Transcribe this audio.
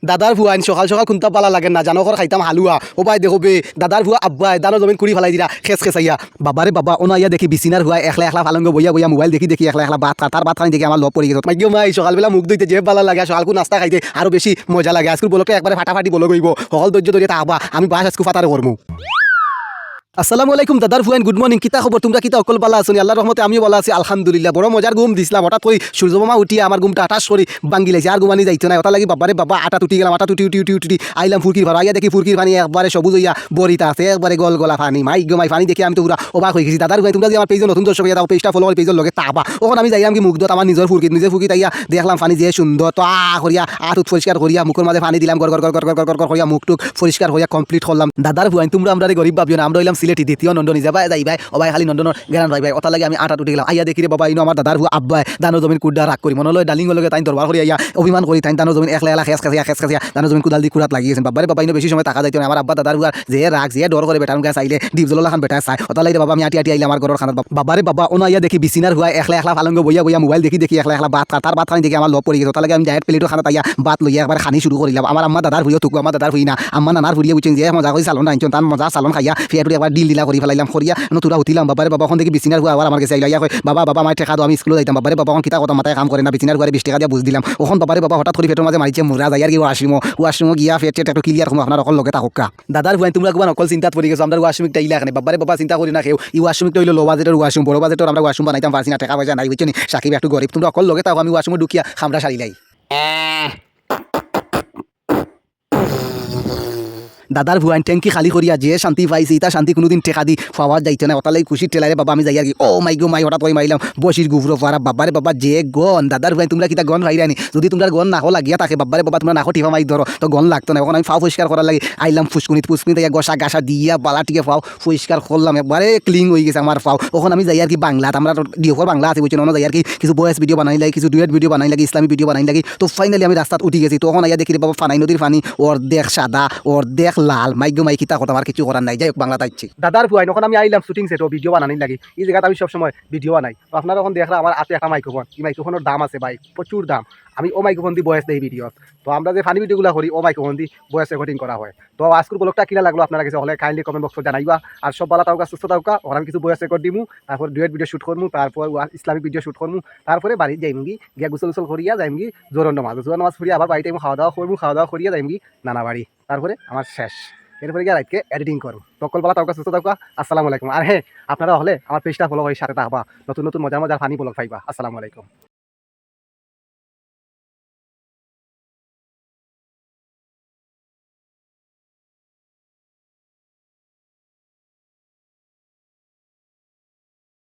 দাদার ভুয়াইন সকাল সকাল খুনতা পালা লাগে না জানো কর খাইতাম হালুয়া ও ভাই দেখো বে দাদার ভুয়া আব্বাই দানো জমিন কুড়ি ফেলাই দিলা খেস খেসাইয়া বাবারে বাবা ওনা ইয়া দেখি বিছিনার ভুয়া একলা একলা ফালঙ্গ বইয়া বইয়া মোবাইল দেখি দেখি একলা একলা ভাত খা তার ভাত খানি দেখি আমার লব পড়ে গেছে মাইগো মাই সকালবেলা মুখ ধুইতে যে ভালো লাগে সকালকু নাস্তা খাইতে আরো বেশি মজা লাগে আজকে বলকে একবারে ফাটাফাটি বলো গইব সকল ধৈর্য ধরে থাকবা আমি বাস আজকে ফাটারে করমু আসসালামু আলাইকুম দাদার ফুয়াইন গুড মর্নিং কিতা খবর তোমরা কিতা অকল বালা আছো আল্লাহর রহমতে আমিও ভালো আছি আলহামদুলিল্লাহ বড় মজার ঘুম দিছিলাম হঠাৎ করে সূর্যমামা উঠিয়ে আমার ঘুমটা আটাশ করে ভাঙ্গি লাইছে আর ঘুমানি যাইতো না ওটা লাগি বাবারে বাবা আটা টুটি গেলাম আটা টুটি উঠি উঠি উঠি আইলাম ফুরকির ভাড়া আইয়া দেখি ফুরকির পানি একবারে সবুজ হইয়া বরিতা আছে একবারে গল গলা পানি মাই গো মাই পানি দেখি আমি তো পুরা অবাক হয়ে গেছি দাদার ভাই তোমরা যে আমার পেজে নতুন দর্শক হইয়া দাও পেজটা ফলো করে পেজের লগে তাবা ওখানে আমি যাইলাম কি মুগ্ধত আমার নিজের ফুরকি তাইয়া দেখলাম পানি যে সুন্দর তো করিয়া আটুত পরিষ্কার করিয়া মুখের মাঝে পানি দিলাম গড় গড় গড় গড় গড় গড় করিয়া মুখটুক পরিষ্কার হইয়া কমপ্লিট করলাম দাদার ভাই তোমরা আমরা গরিব ভাবিও না আমরা হইলাম সিলেটি দ্বিতীয় নন্দনী যাবা যাইবাই ওবাই খালি নন্দনের গেরান ভাই ভাই ওটা লাগে আমি আটা টুটি গেলাম আইয়া দেখি রে বাবা ইনো আমার দাদার ভুয়া আব্বাই দানো জমিন কুডা রাগ করি মনে লয় ডালিং লগে তাই দরবার করি আইয়া অভিমান করি তাই দানো জমিন একলা একলা খেস খাসিয়া দানো জমিন কুদাল দি কুড়াত লাগিয়েছেন বাবারে বাবা ইনো বেশি সময় টাকা যাইতো না আমার আব্বা দাদার ভুয়ার যে রাগ যে ডর করে বেটার গাছ আইলে ডিপজলা খান বেটা চাই ওটা লাগে বাবা আমি আটি আইলে আমার ঘরের খানাত বাবারে বাবা ওনা আইয়া দেখি বিছিনার ভুয়া একলা একলা ফালঙ্গ বইয়া বইয়া মোবাইল দেখি দেখি একলা একলা ভাত খা তার ভাত খানি দেখি আমার লব পড়ে গেছে ওটা লাগে আমি ডাইরেক্ট প্লেটও খানাত আইয়া ভাত লইয়া একবার খানি শুরু করিলাম আমার আম্মা দাদার ভুইও তুকু আমার দাদার ভুই না আম্মা নানার ভুইয়া বুঝছেন যে মজা করে চালন আনছেন তার মজা চালন খাইয়া ফিয়াটু একবার ডিল দিলা করি ফেলাইলাম করিয়া নতুরা উঠিলাম বাবারে বাবা ওখান থেকে বিছিনার ভুয়া আবার আমার কাছে আইলা কয় বাবা বাবা আমার টেকা দাও আমি স্কুলে যাইতাম বাবারে বাবা কিতা কথা মাথায় কাম করে না বিছিনার ভুয়া 20 টাকা দিয়া বুঝ দিলাম ওখান বাবারে বাবা হঠাৎ করে পেটের মাঝে মারিছে মুরা যায় আর কি ওয়াশরুমও গিয়া ফেট একটু ক্লিয়ার করবো আপনার অকল লগে থাকা দাদার ভুয়াই তোমরা কোন অকল চিন্তাত পড়ে গেছো আমরা ওয়াশরুমটা ইলা এখানে বাবারে বাবা চিন্তা করি না কেউ এই ওয়াশরুমটা হইলো লো বাজেটের ওয়াশরুম বড় বাজেটের আমরা ওয়াশরুম বানাইতাম পারছি না টাকা পয়সা নাই বুঝছো নি সাকিব একটু গরিব তোমরা অকল লগে থাকো আমি ওয়াশরুমে ঢুকিয়া খামরা সারিলাই দাদার ভুয়াইন ট্যাঙ্কি খালি করিয়া যে শান্তি পাইছি তা শান্তি কোনোদিন টেকা দি পাওয়া যাইতো না ওটালাই খুশি টেলারে বাবা আমি যাই আর কি ও মাই গো মাই হঠাৎ করে মাইলাম বসির গুফরো পারা বাবারে বাবা যে গন দাদার ভুয়াইন তোমরা কিতা গন ভাইরানি যদি তোমরা গন নাকো লাগিয়া থাকে বাবারে বাবা তোমরা নাকো টিপা মাই ধরো তো গন লাগতো না এখন আমি ফাও পরিষ্কার করার লাগে আইলাম ফুসকুনিতে গসা গাছা দিয়া বালাটিকে ফাও পরিষ্কার করলাম একবারে ক্লিন হয়ে গেছে আমার ফাও ওখানে আমি যাই আর কি বাংলাত আমরা ডিওর বাংলা আছে বুঝছো না যাই আর কি কিছু বয়েস ভিডিও বানাই লাগে কিছু ডুয়েট ভিডিও বানাই লাগে ইসলামী ভিডিও বানাই লাগে তো ফাইনালি আমি রাস্তাত উঠি গেছি তখন আইয়া দেখি বাবা ফানাই নদীর পানি অর্ধেক সাদা অর্ধেক লাল মাইগো মাই কিতা কথা আমার কিছু করার নাই যাই হোক বাংলা তাইছি দাদার ভুয়াই যখন আমি আইলাম শুটিং সেট ভিডিও বানানি লাগে এই জায়গাতে আমি সবসময় ভিডিও বানাই তো আপনারা এখন দেখলাম আমার হাতে একটা মাইক্রোফোন এই মাইক্রোফোনের দাম আছে ভাই প্রচুর দাম আমি ও মাইক্রোফোন দিয়ে বয়স দেই ভিডিও তো আমরা যে ফানি ভিডিওগুলো করি ও মাইক্রোফোন দিয়ে বয়স রেকর্ডিং করা হয় তো আজকের ব্লগটা কিনা লাগলো আপনারা কাছে হলে কাইন্ডলি কমেন্ট বক্সে জানাইবা আর সব ভালো থাকা সুস্থ থাকা ওখানে আমি কিছু বয়স রেকর্ড দিমু তারপর ডুয়েট ভিডিও শুট করবো তারপর ইসলামিক ভিডিও শুট করবো তারপরে বাড়ি যাইমগি গিয়া গোসল গোসল করিয়া যাইমগি জোরন নামাজ ফুরিয়া আবার বাড়িতে খাওয়া দাওয়া করিয়া যাইমগি নানা বাড়ি তারপরে আমার শেষ এরপরে গিয়ে রাতকে এডিটিং করো তকল বলা তাও সুস্থ থাকা আসসালামু আলাইকুম আর হ্যাঁ আপনারা হলে আমার পেজটা ফলো করে সাথে থাকবা নতুন নতুন মজার মজার ফানি ব্লগ পাইবা আসসালামু আলাইকুম।